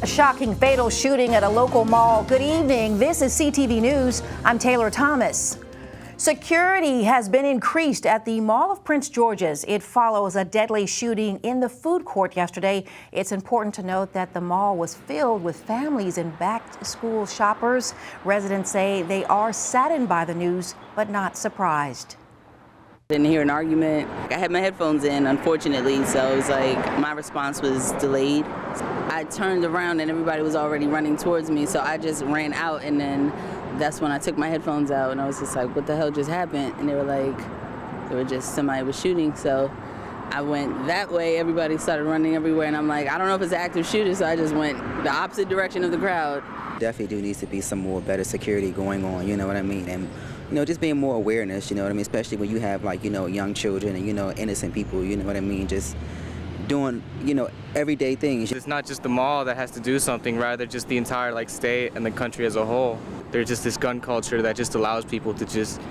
A shocking fatal shooting at a local mall. Good evening. This is CTV News. I'm Taylor Thomas. Security has been increased at the Mall of Prince George's. It follows a deadly shooting in the food court yesterday. It's important to note that the mall was filled with families and back-to-school shoppers. Residents say they are saddened by the news, but not surprised. Didn't hear an argument. I had my headphones in, unfortunately, so it was like my response was delayed. I turned around and everybody was already running towards me, so I just ran out, and then that's when I took my headphones out and I was just like, what the hell just happened? And they were just somebody was shooting, so I went that way. Everybody started running everywhere, and I'm like, I don't know if it's an active shooter, so I just went the opposite direction of the crowd. Definitely do needs to be some more better security going on, you know what I mean? And just being more awareness, you know what I mean? Especially when you have young children and, innocent people, you know what I mean? Just doing, everyday things. It's not just the mall that has to do something, rather just the entire state and the country as a whole. There's just this gun culture that just allows people to just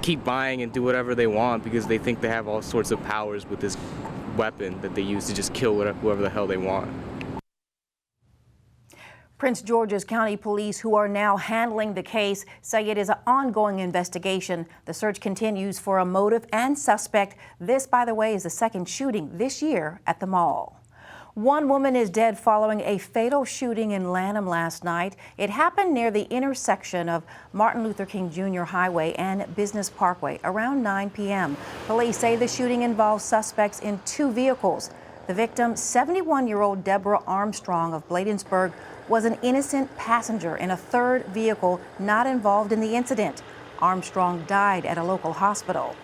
keep buying and do whatever they want because they think they have all sorts of powers with this weapon that they use to just kill whoever the hell they want. Prince George's County Police, who are now handling the case, say it is an ongoing investigation. The search continues for a motive and suspect. This, by the way, is the second shooting this year at the mall. One woman is dead following a fatal shooting in Lanham last night. It happened near the intersection of Martin Luther King Jr. Highway and Business Parkway around 9 p.m. Police say the shooting involves suspects in two vehicles. The victim, 71-year-old Deborah Armstrong of Bladensburg, was an innocent passenger in a third vehicle not involved in the incident. Armstrong died at a local hospital.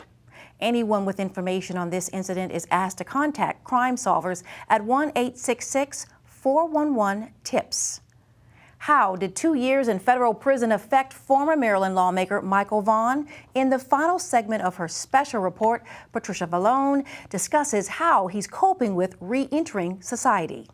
Anyone with information on this incident is asked to contact Crime Solvers at 1-866-411-TIPS. How did 2 years in federal prison affect former Maryland lawmaker Michael Vaughn? In the final segment of her special report, Patricia Vallone discusses how he's coping with re-entering society.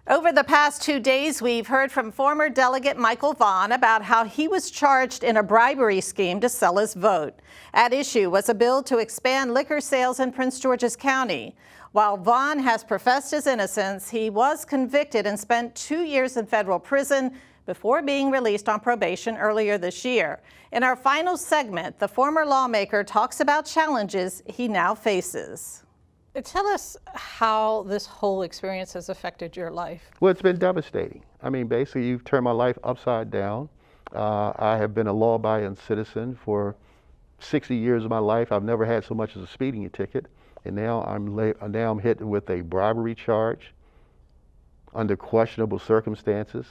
Over the past 2 days, we've heard from former Delegate Michael Vaughn about how he was charged in a bribery scheme to sell his vote. At issue was a bill to expand liquor sales in Prince George's County. While Vaughn has professed his innocence, he was convicted and spent 2 years in federal prison before being released on probation earlier this year. In our final segment, the former lawmaker talks about challenges he now faces. Tell us how this whole experience has affected your life. Well, it's been devastating. I mean, basically, you've turned my life upside down. I have been a law-abiding citizen for 60 years of my life. I've never had so much as a speeding ticket, and now I'm hit with a bribery charge under questionable circumstances,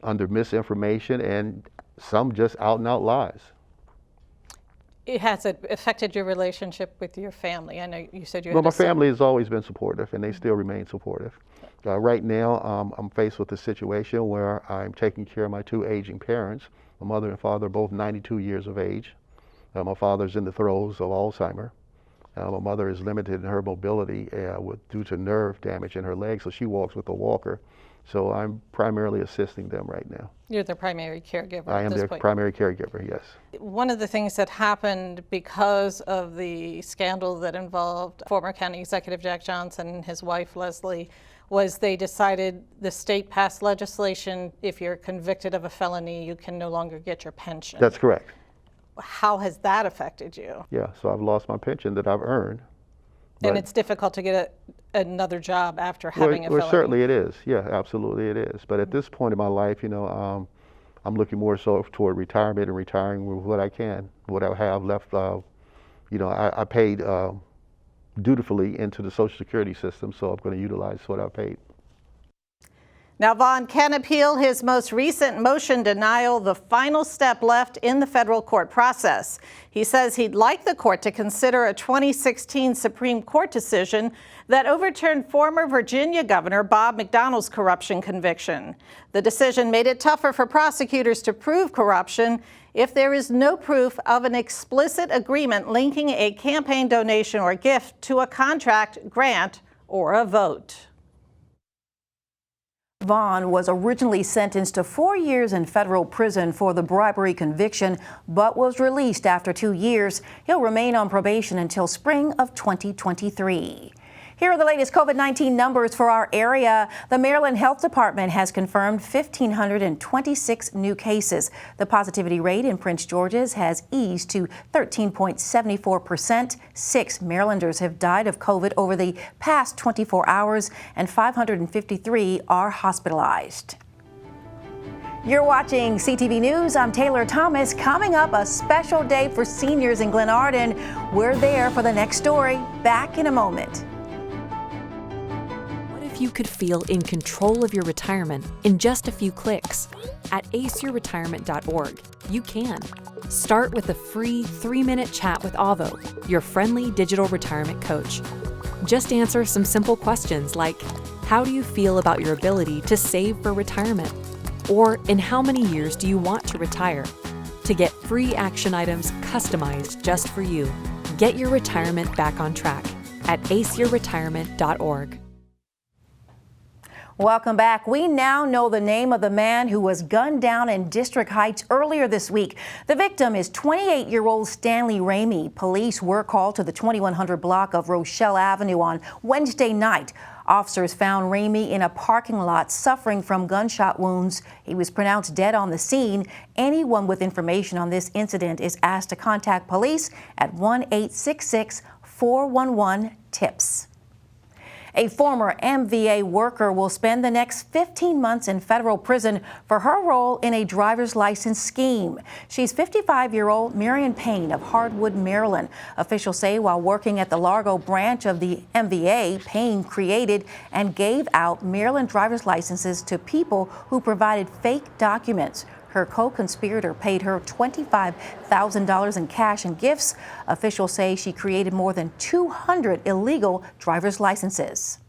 under misinformation, and some just out-and-out lies. Has it affected your relationship with your family? I know you said you had Well, my family has always been supportive, and they still remain supportive. Right now, I'm faced with a situation where I'm taking care of my two aging parents. My mother and father are both 92 years of age. My father's in the throes of Alzheimer's. My mother is limited in her mobility due to nerve damage in her legs, so she walks with a walker. So I'm primarily assisting them right now. You're the primary caregiver I am their primary caregiver, yes. One of the things that happened because of the scandal that involved former County Executive Jack Johnson and his wife Leslie was they decided the state passed legislation, if you're convicted of a felony, you can no longer get your pension. That's correct. How has that affected you? Yeah, so I've lost my pension that I've earned. And it's difficult to get another job after having a felony. Well, certainly it is. Yeah, absolutely it is. But at this point in my life, I'm looking more so toward retirement and retiring with what I can, what I have left. I paid dutifully into the Social Security system, so I'm going to utilize what I paid. Now, Vaughn can appeal his most recent motion denial, the final step left in the federal court process. He says he'd like the court to consider a 2016 Supreme Court decision that overturned former Virginia Governor Bob McDonnell's corruption conviction. The decision made it tougher for prosecutors to prove corruption if there is no proof of an explicit agreement linking a campaign donation or gift to a contract, grant, or a vote. Vaughn was originally sentenced to 4 years in federal prison for the bribery conviction, but was released after 2 years. He'll remain on probation until spring of 2023. Here are the latest COVID-19 numbers for our area. The Maryland Health Department has confirmed 1,526 new cases. The positivity rate in Prince George's has eased to 13.74%. 6 Marylanders have died of COVID over the past 24 hours, and 553 are hospitalized. You're watching CTV News. I'm Taylor Thomas. Coming up, a special day for seniors in Glen Arden. We're there for the next story. Back in a moment. You could feel in control of your retirement in just a few clicks. At aceyourretirement.org, you can. Start with a free 3-minute chat with Avo, your friendly digital retirement coach. Just answer some simple questions like, how do you feel about your ability to save for retirement? Or in how many years do you want to retire? To get free action items customized just for you. Get your retirement back on track at aceyourretirement.org. Welcome back. We now know the name of the man who was gunned down in District Heights earlier this week. The victim is 28-year-old Stanley Ramey. Police were called to the 2100 block of Rochelle Avenue on Wednesday night. Officers found Ramey in a parking lot suffering from gunshot wounds. He was pronounced dead on the scene. Anyone with information on this incident is asked to contact police at 1-866-411-TIPS. A former MVA worker will spend the next 15 months in federal prison for her role in a driver's license scheme. She's 55-year-old Marion Payne of Hardwood, Maryland. Officials say while working at the Largo branch of the MVA, Payne created and gave out Maryland driver's licenses to people who provided fake documents. Her co-conspirator paid her $25,000 in cash and gifts. Officials say she created more than 200 illegal driver's licenses.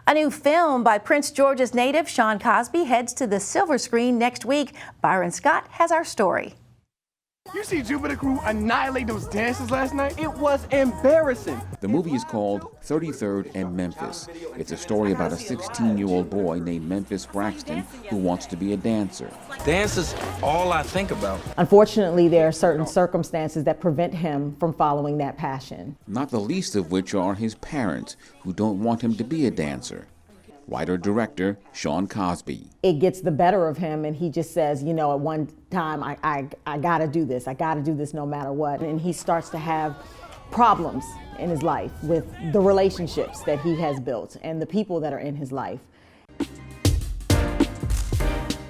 A new film by Prince George's native Sean Cosby heads to the silver screen next week. Byron Scott has our story. You see Jupiter Crew annihilate those dancers last night? It was embarrassing. The movie is called 33rd and Memphis. It's a story about a 16-year-old boy named Memphis Braxton who wants to be a dancer. Dance is all I think about. Unfortunately, there are certain circumstances that prevent him from following that passion. Not the least of which are his parents, who don't want him to be a dancer. Writer-director Sean Cosby. It gets the better of him, and he just says, you know, at one time, I gotta do this. I gotta do this no matter what. And he starts to have problems in his life with the relationships that he has built and the people that are in his life.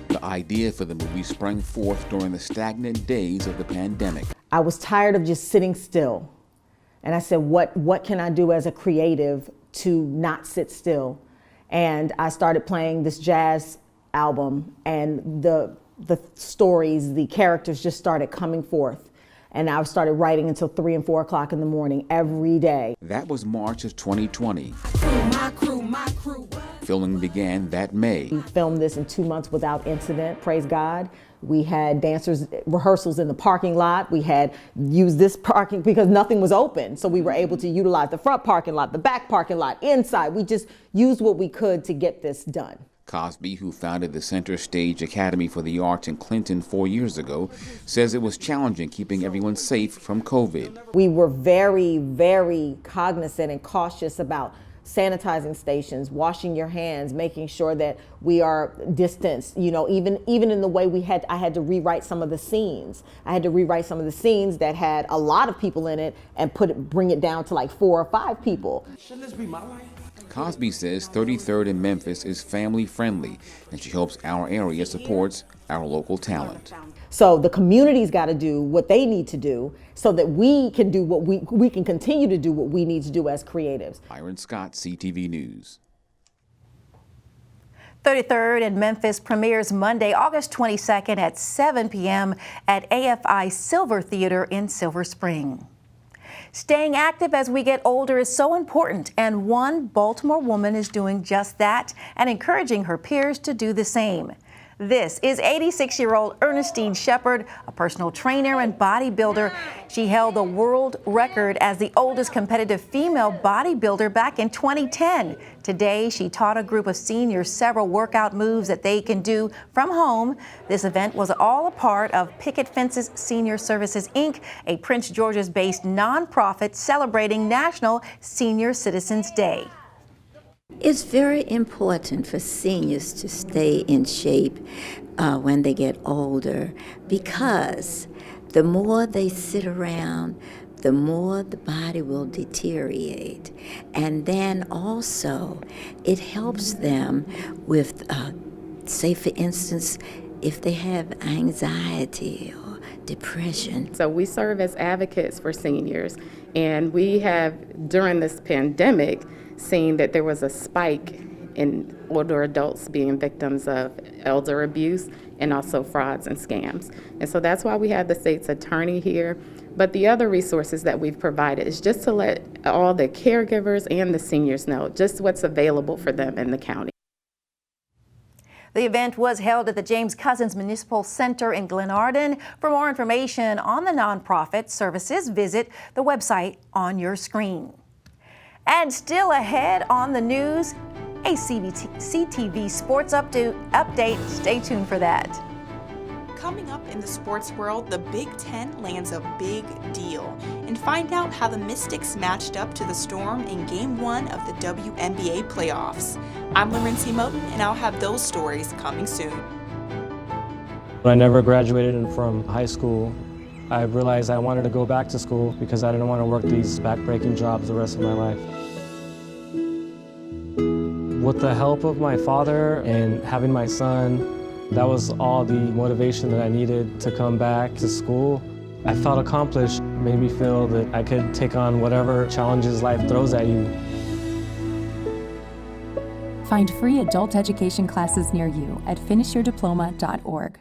The idea for the movie sprang forth during the stagnant days of the pandemic. I was tired of just sitting still. And I said, what can I do as a creative to not sit still? And I started playing this jazz album, and the stories, the characters just started coming forth. And I started writing until 3 and 4 o'clock in the morning every day. That was March of 2020. My crew. Filming began that May. We filmed this in 2 months without incident, praise God. We had dancers rehearsals in the parking lot. We had used this parking because nothing was open. So we were able to utilize the front parking lot, the back parking lot, inside. We just used what we could to get this done. Cosby, who founded the Center Stage Academy for the Arts in Clinton 4 years ago, says it was challenging keeping everyone safe from COVID. We were very, very cognizant and cautious about sanitizing stations, washing your hands, making sure that we are distanced, you know, even in the way I had to rewrite some of the scenes. I had to rewrite some of the scenes that had a lot of people in it and bring it down to like 4 or 5 people. Shouldn't this be my life? Cosby says 33rd in Memphis is family friendly, and she hopes our area supports our local talent. So the community's got to do what they need to do so that we can do what we can continue to do what we need to do as creatives. Byron Scott, CTV News. 33rd in Memphis premieres Monday, August 22nd at 7 p.m. at AFI Silver Theater in Silver Spring. Staying active as we get older is so important, and one Baltimore woman is doing just that and encouraging her peers to do the same. This is 86-year-old Ernestine Shepard, a personal trainer and bodybuilder. She held the world record as the oldest competitive female bodybuilder back in 2010. Today, she taught a group of seniors several workout moves that they can do from home. This event was all a part of Picket Fences Senior Services, Inc., a Prince George's-based nonprofit celebrating National Senior Citizens Day. It's very important for seniors to stay in shape when they get older, because the more they sit around, the more the body will deteriorate. And then also, it helps them with, say for instance, if they have anxiety or depression. So we serve as advocates for seniors, and we have, during this pandemic, seen that there was a spike in older adults being victims of elder abuse and also frauds and scams. And so that's why we have the state's attorney here. But the other resources that we've provided is just to let all the caregivers and the seniors know just what's available for them in the county. The event was held at the James Cousins Municipal Center in Glenarden. For more information on the nonprofit services, visit the website on your screen. And still ahead on the news, a CTV sports update. Stay tuned for that. Coming up in the sports world, the Big Ten lands a big deal. And find out how the Mystics matched up to the Storm in Game 1 of the WNBA playoffs. I'm Laurency Moten, and I'll have those stories coming soon. When I never graduated from high school, I realized I wanted to go back to school because I didn't want to work these back-breaking jobs the rest of my life. With the help of my father and having my son, that was all the motivation that I needed to come back to school. I felt accomplished, made me feel that I could take on whatever challenges life throws at you. Find free adult education classes near you at finishyourdiploma.org.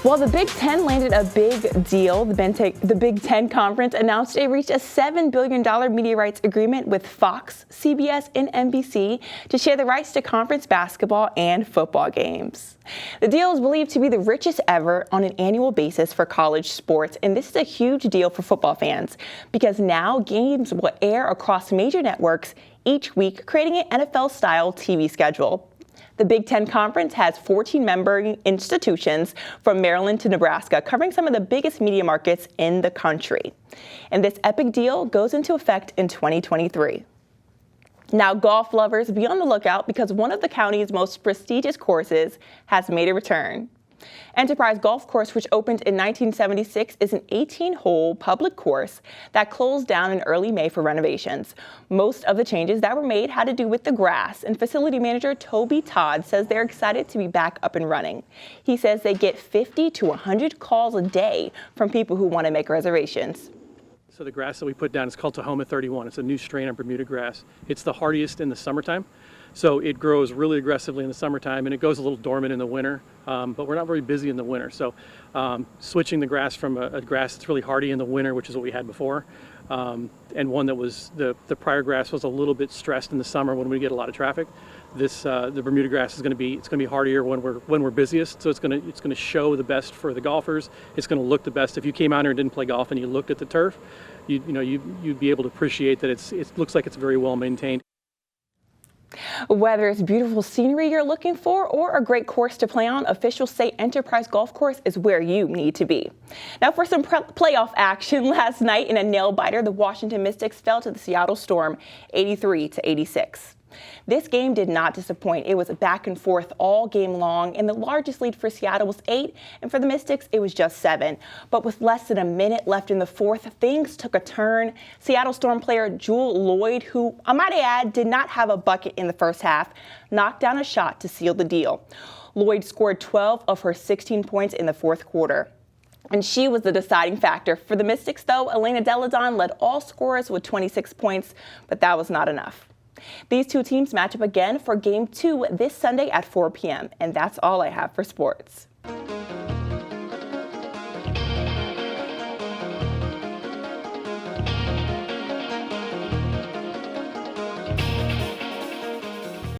Well, the Big Ten landed a big deal. The Big Ten Conference announced it reached a $7 billion media rights agreement with Fox, CBS, and NBC to share the rights to conference basketball and football games. The deal is believed to be the richest ever on an annual basis for college sports, and this is a huge deal for football fans because now games will air across major networks each week, creating an NFL-style TV schedule. The Big Ten Conference has 14 member institutions from Maryland to Nebraska, covering some of the biggest media markets in the country. And this epic deal goes into effect in 2023. Now, golf lovers, be on the lookout because one of the county's most prestigious courses has made a return. Enterprise Golf Course, which opened in 1976, is an 18-hole public course that closed down in early May for renovations. Most of the changes that were made had to do with the grass, and facility manager Toby Todd says they're excited to be back up and running. He says they get 50 to 100 calls a day from people who want to make reservations. So the grass that we put down is called Tahoma 31. It's a new strain of Bermuda grass. It's the hardiest in the summertime. So it grows really aggressively in the summertime, and it goes a little dormant in the winter, but we're not very busy in the winter. So switching the grass from a grass that's really hardy in the winter, which is what we had before, and one that was, the prior grass was a little bit stressed in the summer when we get a lot of traffic. This, the Bermuda grass is going to be hardier when we're busiest, so it's going to show the best for the golfers. It's going to look the best. If you came out here and didn't play golf and you looked at the turf, you'd be able to appreciate that it looks like it's very well maintained. Whether it's beautiful scenery you're looking for or a great course to play on, officials say Enterprise Golf Course is where you need to be. Now for some playoff action, last night in a nail-biter, the Washington Mystics fell to the Seattle Storm 83-86. This game did not disappoint. It was back and forth all game long, and the largest lead for Seattle was 8, and for the Mystics, it was just 7. But with less than a minute left in the fourth, things took a turn. Seattle Storm player Jewel Lloyd, who, I might add, did not have a bucket in the first half, knocked down a shot to seal the deal. Lloyd scored 12 of her 16 points in the fourth quarter. And she was the deciding factor. For the Mystics, though, Elena Deladon led all scorers with 26 points, but that was not enough. These two teams match up again for Game 2 this Sunday at 4 p.m. And that's all I have for sports. News.